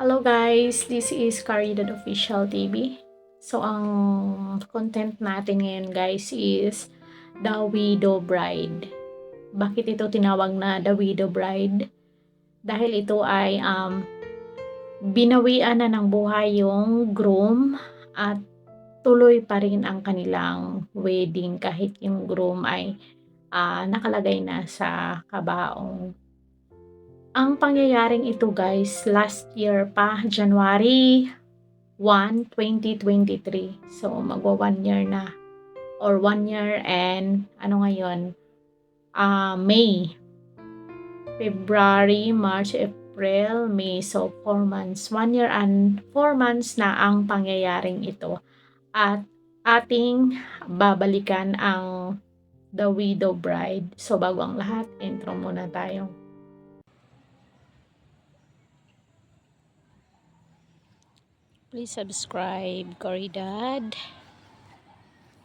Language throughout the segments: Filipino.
Hello guys, this is Caridad Official TV. So, ang content natin ngayon guys is The Widow Bride. Bakit ito tinawag na The Widow Bride? Dahil ito ay binawian na ng buhay yung groom at tuloy pa rin ang kanilang wedding kahit yung groom ay nakalagay na sa kabaong. Ang pangyayaring ito guys, last year pa, January 1, 2023. So, magwa 1 year na. Or 1 year and, ano ngayon? May. February, March, April, May. So, 4 months. 1 year and 4 months na ang pangyayaring ito. At ating babalikan ang The Widow Bride. So, bago ang lahat, intro muna tayo. Please subscribe, Caridad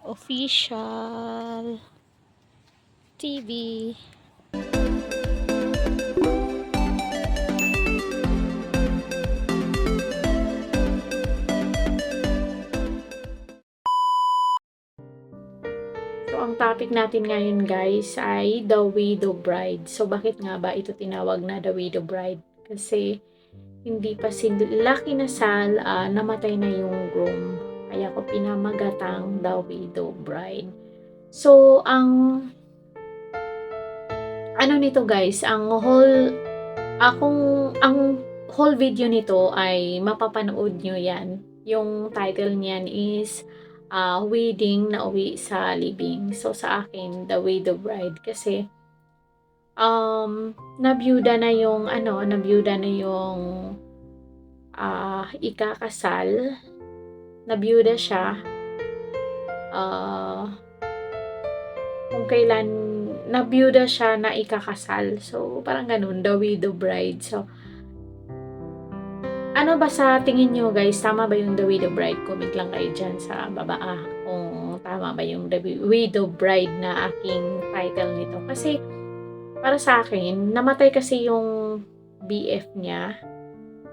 Official TV. So, ang topic natin ngayon guys ay The Widow Bride. So, bakit nga ba ito tinawag na The Widow Bride? Kasi, hindi pa sila kinasal, namatay na yung groom. Kaya ko pinamagatang The Widow Bride. So, ang ano nito guys, ang whole video nito ay mapapanood nyo yan. Yung title niyan is Wedding na Uwi sa Libing. So, sa akin, The Widow Bride. Kasi, nabyuda na yung ikakasal. Nabyuda siya. Kung kailan nabyuda siya na ikakasal. So, parang ganun, The Widow Bride. So, ano ba sa tingin nyo guys? Tama ba yung The Widow Bride? Comment lang kayo dyan sa baba kung tama ba yung The Widow Bride na aking title nito. Kasi, para sa akin, namatay kasi yung BF niya.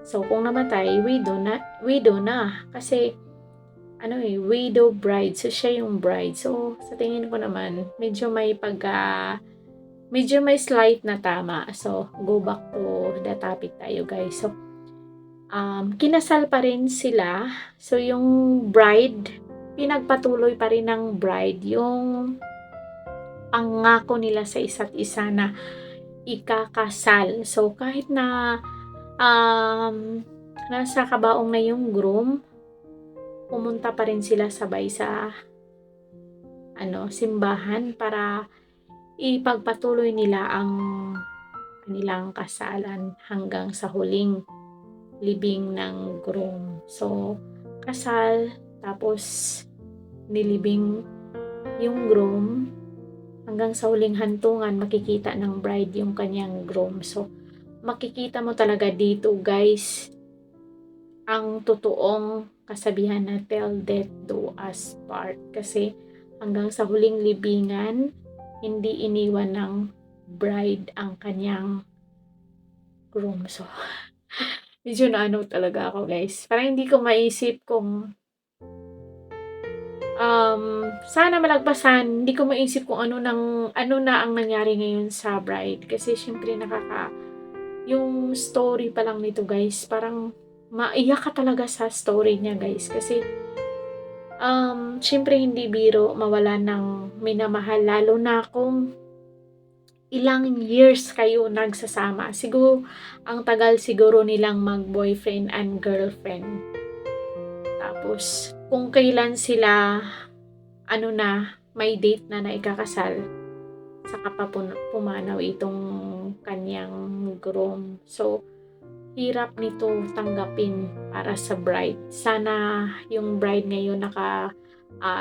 So, kung namatay, widow na. Kasi, widow bride. So, siya yung bride. So, sa tingin ko naman, medyo may slight na tama. So, go back to the topic tayo guys. So, kinasal pa rin sila. So, yung bride, pinagpatuloy pa rin ng bride yung pangako nila sa isa't isa na ikakasal. So, kahit na nasa kabaong na yung groom, pumunta pa rin sila sabay sa simbahan para ipagpatuloy nila ang kanilang kasalan hanggang sa huling libing ng groom. So, kasal, tapos nilibing yung groom, hanggang sa huling hantungan, makikita ng bride yung kanyang groom. So, makikita mo talaga dito guys, ang totoong kasabihan na till death do us part. Kasi hanggang sa huling libingan, hindi iniwan ng bride ang kanyang groom. So, medyo naano talaga ako guys. Parang hindi ko maisip kung sana malagpasan. Hindi ko maisip kung ano na ang nangyari ngayon sa bride. Kasi syempre yung story pa lang nito guys, parang maiyak ka talaga sa story niya guys. Kasi syempre hindi biro mawala ng minamahal, lalo na kung ilang years kayo nagsasama. Siguro ang tagal siguro nilang mag-boyfriend and girlfriend. Tapos kung kailan sila may date na ikakasal, saka pa pumanaw itong kanyang groom. So, hirap nito tanggapin para sa bride. Sana yung bride ngayon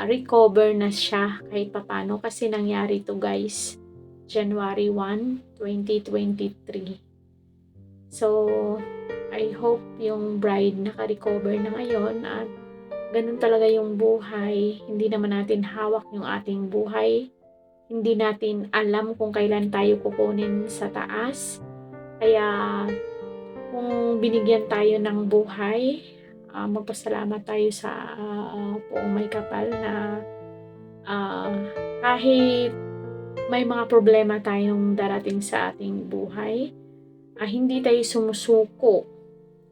recover na siya kahit papano, kasi nangyari to guys January 1, 2023. So, I hope yung bride naka-recover na ngayon at ganun talaga yung buhay. Hindi naman natin hawak yung ating buhay. Hindi natin alam kung kailan tayo kukunin sa taas. Kaya, kung binigyan tayo ng buhay, magpasalamat tayo sa Poong May Kapal na kahit may mga problema tayong darating sa ating buhay, hindi tayo sumusuko.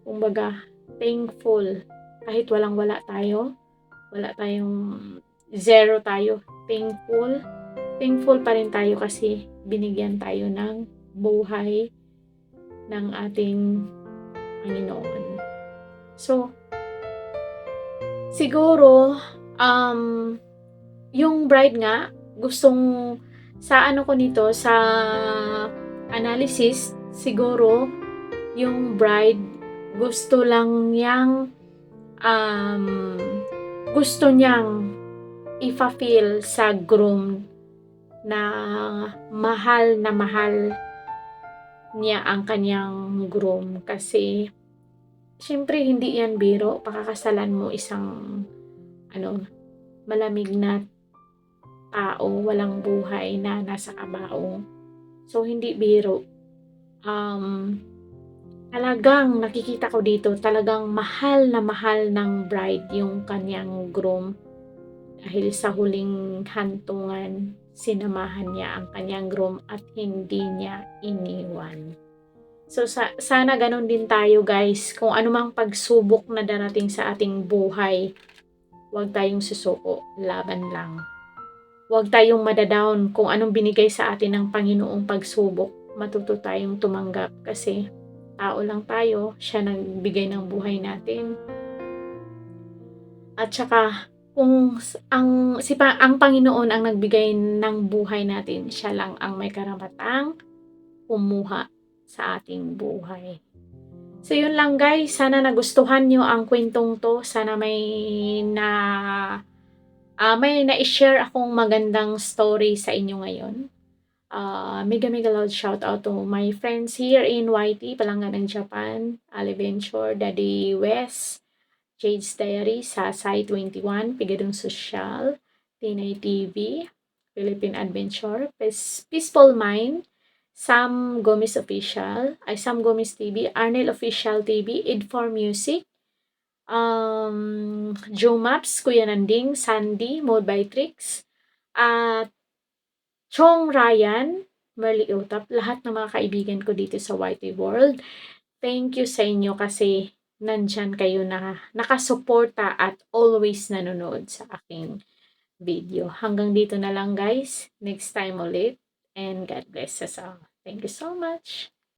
Kumbaga, thankful. Kahit walang-wala tayo, wala tayong zero tayo. Thankful. Thankful pa rin tayo kasi binigyan tayo ng buhay ng ating Panginoon. So, siguro, yung bride nga, gustong sa ano ko nito, sa analysis, siguro, yung bride, gusto lang niyang, gusto niyang ipa-feel sa groom na mahal niya ang kanyang groom. Kasi, syempre, hindi yan biro. Pakakasalan mo isang, malamig na tao, walang buhay na nasa kabaong. So, hindi biro. Talagang nakikita ko dito, talagang mahal ng bride yung kanyang groom. Dahil sa huling hantungan, sinamahan niya ang kanyang groom at hindi niya iniwan. So, sana ganun din tayo, guys. Kung anumang pagsubok na darating sa ating buhay, huwag tayong susuko, laban lang. Huwag tayong madadown kung anong binigay sa atin ng Panginoong pagsubok. Matuto tayong tumanggap kasi tao lang tayo, siya nagbigay ng buhay natin. At saka, kung ang Panginoon ang nagbigay ng buhay natin, siya lang ang may karapatang kumuha sa ating buhay. So, yun lang, guys. Sana nagustuhan nyo ang kwentong to. Sana may na-share akong magandang story sa inyo ngayon. Mega loud shout out to my friends here in YT, Palanganan, Japan, Ali Venture, Daddy West, Jade's Diary, Sasay 21, Pigadong Social, Tinay TV, Philippine Adventure, Peaceful Mind, Sam Gomez Official, Sam Gomez TV, Arnel Official TV, Id4 Music, Joe Maps, Kuya Nanding, Sandy, Mode by Tricks, at Chong Ryan, Merly Utap, lahat ng mga kaibigan ko dito sa YT World. Thank you sa inyo kasi nandyan kayo na nakasuporta at always nanonood sa aking video. Hanggang dito na lang, guys. Next time ulit. And God bless us all. Thank you so much.